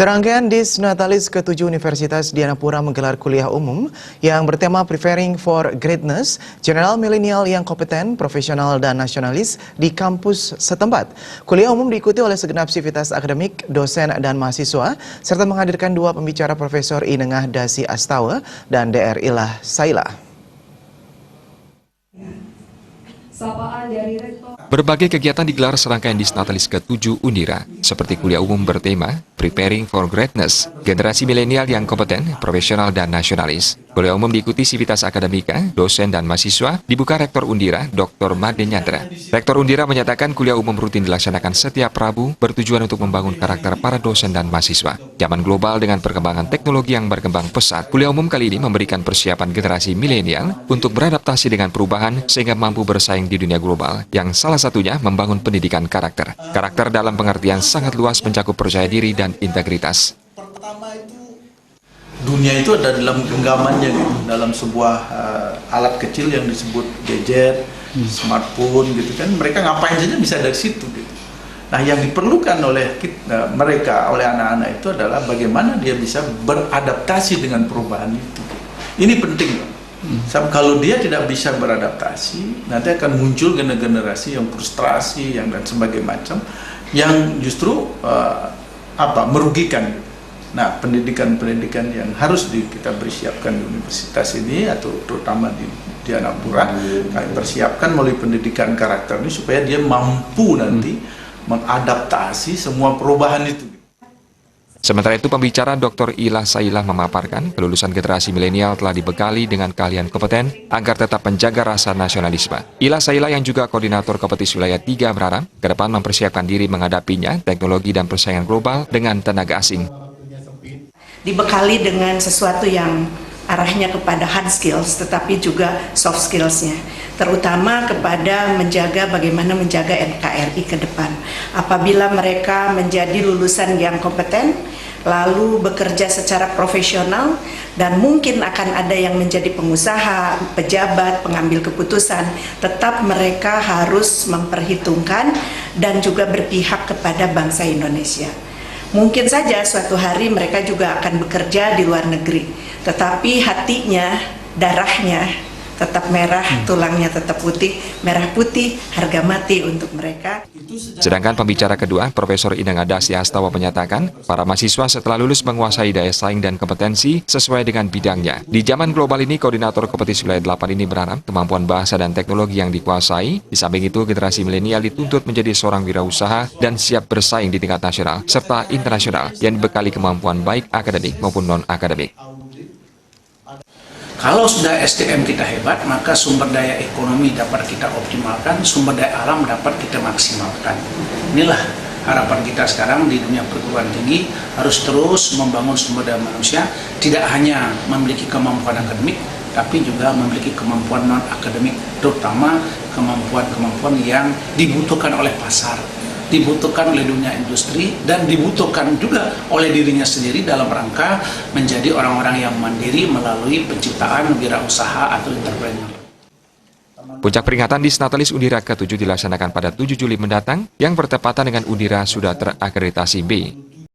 Serangkaian Disnatalis ke-7 Universitas Dianapura menggelar kuliah umum yang bertema Preparing for Greatness, General Milenial yang kompeten, profesional, dan nasionalis di kampus setempat. Kuliah umum diikuti oleh segenap sivitas akademik, dosen, dan mahasiswa, serta menghadirkan dua pembicara Profesor Inengah Dasi Astawa dan Dr. Ilah Saila. Berbagai kegiatan digelar serangkaian Disnatalis ke-7 Undira, seperti kuliah umum bertema Preparing for Greatness, generasi milenial yang kompeten, profesional, dan nasionalis. Kuliah umum diikuti sivitas akademika, dosen, dan mahasiswa, dibuka Rektor Undira, Dr. Made Nyandra. Rektor Undira menyatakan kuliah umum rutin dilaksanakan setiap Rabu, bertujuan untuk membangun karakter para dosen dan mahasiswa. Zaman global dengan perkembangan teknologi yang berkembang pesat, kuliah umum kali ini memberikan persiapan generasi milenial untuk beradaptasi dengan perubahan sehingga mampu bersaing di dunia global, yang salah satunya membangun pendidikan karakter. Karakter dalam pengertian sangat luas mencakup percaya diri dan integritas. Pertama itu dunia itu ada dalam genggamannya gitu, dalam sebuah alat kecil yang disebut gadget, smartphone gitu kan, mereka ngapain saja bisa dari situ gitu. Nah, yang diperlukan oleh mereka, oleh anak-anak itu adalah bagaimana dia bisa beradaptasi dengan perubahan itu. Ini penting, Pak. Kalau dia tidak bisa beradaptasi, nanti akan muncul generasi yang frustrasi, yang dan sebagainya macam, yang justru merugikan. Nah, pendidikan yang harus kita bersiapkan di universitas ini, atau terutama di Dianapura, kami persiapkan melalui pendidikan karakter ini supaya dia mampu nanti mengadaptasi semua perubahan itu. Sementara itu, pembicara Dr. Ilah Saila memaparkan kelulusan generasi milenial telah dibekali dengan keahlian kompeten agar tetap menjaga rasa nasionalisme. Ilah Saila yang juga koordinator kompetisi wilayah 3 berharap ke depan mempersiapkan diri menghadapinya teknologi dan persaingan global dengan tenaga asing. Dibekali dengan sesuatu yang arahnya kepada hard skills tetapi juga soft skills-nya, terutama kepada bagaimana menjaga NKRI ke depan. Apabila mereka menjadi lulusan yang kompeten, lalu bekerja secara profesional, dan mungkin akan ada yang menjadi pengusaha, pejabat, pengambil keputusan, tetap mereka harus memperhitungkan dan juga berpihak kepada bangsa Indonesia. Mungkin saja suatu hari mereka juga akan bekerja di luar negeri, tetapi hatinya, darahnya tetap merah, tulangnya tetap putih, merah putih, harga mati untuk mereka. Sedangkan pembicara kedua, Profesor Inengah Dasi Astawa menyatakan, para mahasiswa setelah lulus menguasai daya saing dan kompetensi sesuai dengan bidangnya. Di zaman global ini, koordinator kompetisi wilayah 8 ini berharap kemampuan bahasa dan teknologi yang dikuasai. Di samping itu, generasi milenial dituntut menjadi seorang wirausaha dan siap bersaing di tingkat nasional serta internasional yang dibekali kemampuan baik akademik maupun non-akademik. Kalau sudah SDM kita hebat, maka sumber daya ekonomi dapat kita optimalkan, sumber daya alam dapat kita maksimalkan. Inilah harapan kita sekarang di dunia perguruan tinggi, harus terus membangun sumber daya manusia, tidak hanya memiliki kemampuan akademik, tapi juga memiliki kemampuan non-akademik, terutama kemampuan-kemampuan yang dibutuhkan oleh pasar, dibutuhkan oleh dunia industri, dan dibutuhkan juga oleh dirinya sendiri dalam rangka menjadi orang-orang yang mandiri melalui penciptaan wirausaha atau entrepreneur. Puncak peringatan Disnatalis Undira ke-7 dilaksanakan pada 7 Juli mendatang yang bertepatan dengan Undira sudah terakreditasi B.